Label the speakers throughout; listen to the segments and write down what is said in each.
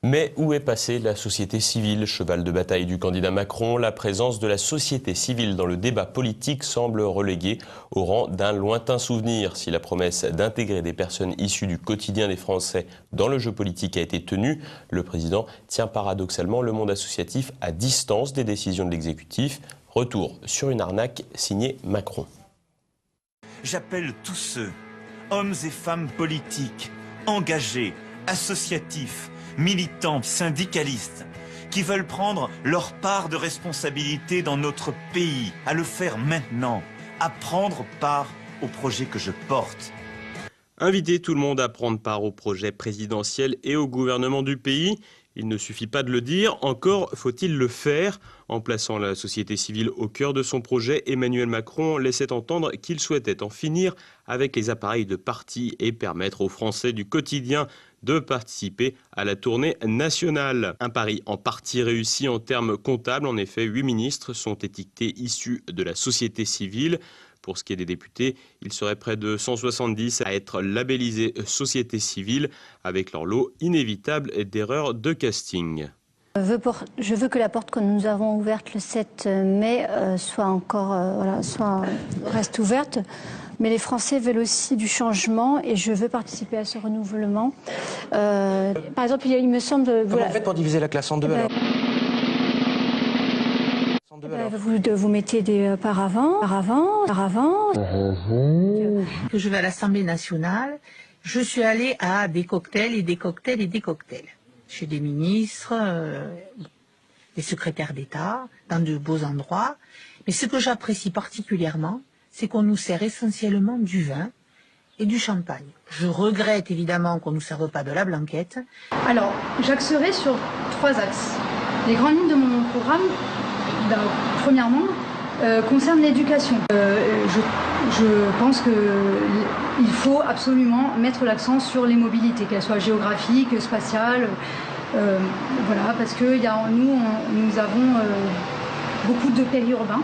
Speaker 1: Mais où est passée la société civile, cheval de bataille du candidat Macron? La présence de la société civile dans le débat politique semble reléguée au rang d'un lointain souvenir. Si la promesse d'intégrer des personnes issues du quotidien des Français dans le jeu politique a été tenue, le président tient paradoxalement le monde associatif à distance des décisions de l'exécutif. Retour sur une arnaque signée Macron.
Speaker 2: J'appelle tous ceux, hommes et femmes politiques, engagés, associatifs, militants, syndicalistes, qui veulent prendre leur part de responsabilité dans notre pays, à le faire maintenant, à prendre part au projet que je porte.
Speaker 1: Inviter tout le monde à prendre part au projet présidentiel et au gouvernement du pays. Il ne suffit pas de le dire, encore faut-il le faire. En plaçant la société civile au cœur de son projet, Emmanuel Macron laissait entendre qu'il souhaitait en finir avec les appareils de parti et permettre aux Français du quotidien de participer à la tournée nationale. Un pari en partie réussi en termes comptables. En effet, 8 ministres sont étiquetés issus de la société civile. Pour ce qui est des députés, ils seraient près de 170 à être labellisés société civile, avec leur lot inévitable d'erreurs de casting.
Speaker 3: Je veux que la porte que nous avons ouverte le 7 mai reste ouverte. Mais les Français veulent aussi du changement et je veux participer à ce renouvellement. Par exemple, il me semble...
Speaker 4: Comment vous faites pour diviser la classe en deux alors?
Speaker 3: Vous mettez des paravents.
Speaker 5: Que je vais à l'Assemblée nationale, je suis allée à des cocktails et des cocktails et des cocktails. Chez des ministres, des secrétaires d'État, dans de beaux endroits. Mais ce que j'apprécie particulièrement, c'est qu'on nous sert essentiellement du vin et du champagne. Je regrette évidemment qu'on ne nous serve pas de la blanquette.
Speaker 6: Alors, j'axerai sur 3 axes. Les grandes lignes de mon programme, premièrement, concernent l'éducation. Je pense qu'il faut absolument mettre l'accent sur les mobilités, qu'elles soient géographiques, spatiales, voilà, parce que nous avons beaucoup de périurbains.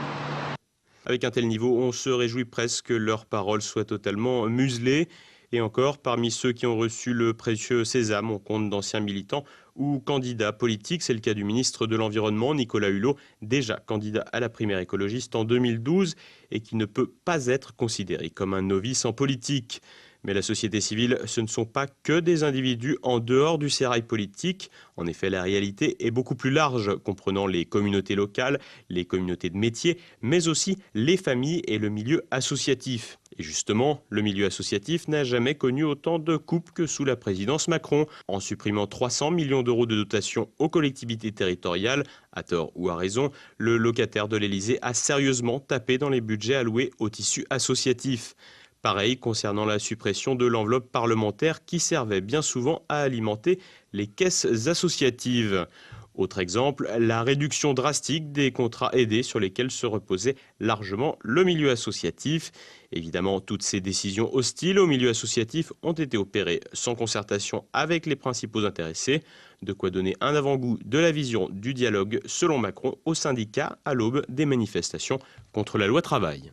Speaker 1: Avec un tel niveau, on se réjouit presque que leurs paroles soient totalement muselées. Et encore, parmi ceux qui ont reçu le précieux sésame, on compte d'anciens militants ou candidats politiques. C'est le cas du ministre de l'Environnement, Nicolas Hulot, déjà candidat à la primaire écologiste en 2012 et qui ne peut pas être considéré comme un novice en politique. Mais la société civile, ce ne sont pas que des individus en dehors du sérail politique. En effet, la réalité est beaucoup plus large, comprenant les communautés locales, les communautés de métiers, mais aussi les familles et le milieu associatif. Et justement, le milieu associatif n'a jamais connu autant de coupes que sous la présidence Macron. En supprimant 300 millions d'euros de dotation aux collectivités territoriales, à tort ou à raison, le locataire de l'Élysée a sérieusement tapé dans les budgets alloués au tissu associatif. Pareil concernant la suppression de l'enveloppe parlementaire qui servait bien souvent à alimenter les caisses associatives. Autre exemple, la réduction drastique des contrats aidés sur lesquels se reposait largement le milieu associatif. Évidemment, toutes ces décisions hostiles au milieu associatif ont été opérées sans concertation avec les principaux intéressés. De quoi donner un avant-goût de la vision du dialogue, selon Macron, aux syndicats à l'aube des manifestations contre la loi travail.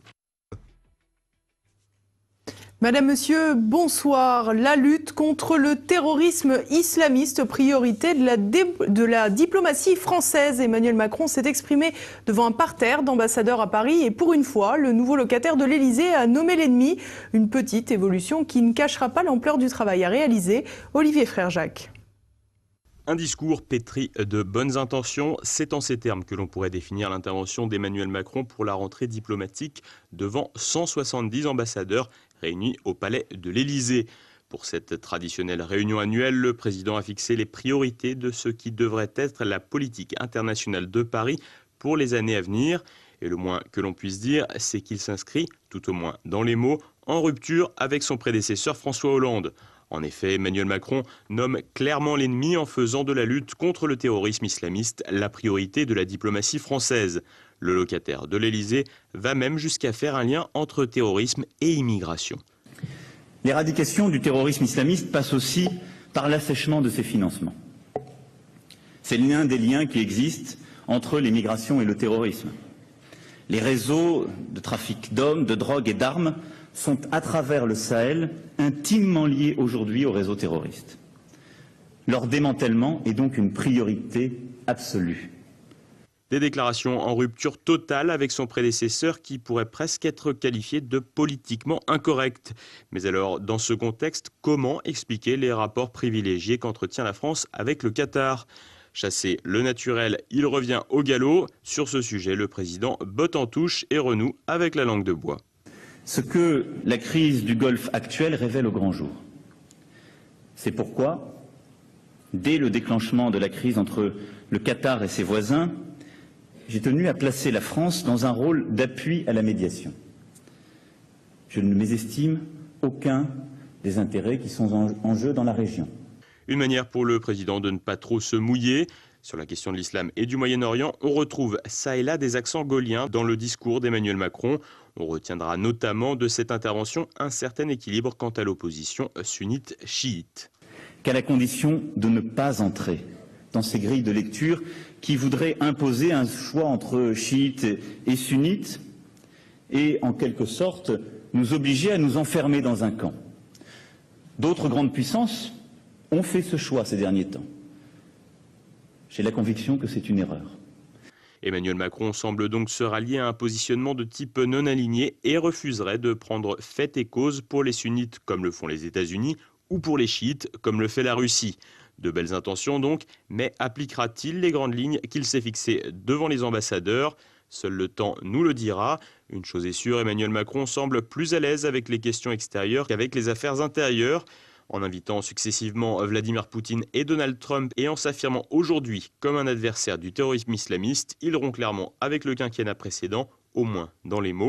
Speaker 7: Madame, Monsieur, bonsoir. La lutte contre le terrorisme islamiste, priorité de la diplomatie française. Emmanuel Macron s'est exprimé devant un parterre d'ambassadeurs à Paris et pour une fois, le nouveau locataire de l'Élysée a nommé l'ennemi. Une petite évolution qui ne cachera pas l'ampleur du travail à réaliser. Olivier Frère-Jacques.
Speaker 1: Un discours pétri de bonnes intentions, c'est en ces termes que l'on pourrait définir l'intervention d'Emmanuel Macron pour la rentrée diplomatique devant 170 ambassadeurs réunis au palais de l'Élysée. Pour cette traditionnelle réunion annuelle, le président a fixé les priorités de ce qui devrait être la politique internationale de Paris pour les années à venir. Et le moins que l'on puisse dire, c'est qu'il s'inscrit, tout au moins dans les mots, en rupture avec son prédécesseur François Hollande. En effet, Emmanuel Macron nomme clairement l'ennemi en faisant de la lutte contre le terrorisme islamiste la priorité de la diplomatie française. Le locataire de l'Élysée va même jusqu'à faire un lien entre terrorisme et immigration.
Speaker 8: L'éradication du terrorisme islamiste passe aussi par l'assèchement de ses financements. C'est l'un des liens qui existent entre l'immigration et le terrorisme. Les réseaux de trafic d'hommes, de drogue et d'armes sont, à travers le Sahel, intimement liés aujourd'hui aux réseaux terroristes. Leur démantèlement est donc une priorité absolue.
Speaker 1: Des déclarations en rupture totale avec son prédécesseur qui pourrait presque être qualifié de politiquement incorrect. Mais alors, dans ce contexte, comment expliquer les rapports privilégiés qu'entretient la France avec le Qatar ? Chasser le naturel, il revient au galop. Sur ce sujet, le président botte en touche et renoue avec la langue de bois.
Speaker 8: Ce que la crise du Golfe actuelle révèle au grand jour. C'est pourquoi, dès le déclenchement de la crise entre le Qatar et ses voisins, j'ai tenu à placer la France dans un rôle d'appui à la médiation. Je ne mésestime aucun des intérêts qui sont en jeu dans la région.
Speaker 1: Une manière pour le président de ne pas trop se mouiller. Sur la question de l'islam et du Moyen-Orient, on retrouve ça et là des accents gaulliens dans le discours d'Emmanuel Macron. On retiendra notamment de cette intervention un certain équilibre quant à l'opposition sunnite-chiite.
Speaker 8: Qu'à la condition de ne pas entrer dans ces grilles de lecture qui voudraient imposer un choix entre chiites et sunnites et, en quelque sorte, nous obliger à nous enfermer dans un camp. D'autres grandes puissances ont fait ce choix ces derniers temps. J'ai la conviction que c'est une erreur.
Speaker 1: Emmanuel Macron semble donc se rallier à un positionnement de type non aligné et refuserait de prendre fait et cause pour les sunnites comme le font les États-Unis ou pour les chiites comme le fait la Russie. De belles intentions donc, mais appliquera-t-il les grandes lignes qu'il s'est fixées devant les ambassadeurs ? Seul le temps nous le dira. Une chose est sûre, Emmanuel Macron semble plus à l'aise avec les questions extérieures qu'avec les affaires intérieures. En invitant successivement Vladimir Poutine et Donald Trump et en s'affirmant aujourd'hui comme un adversaire du terrorisme islamiste, il rompt clairement avec le quinquennat précédent, au moins dans les mots.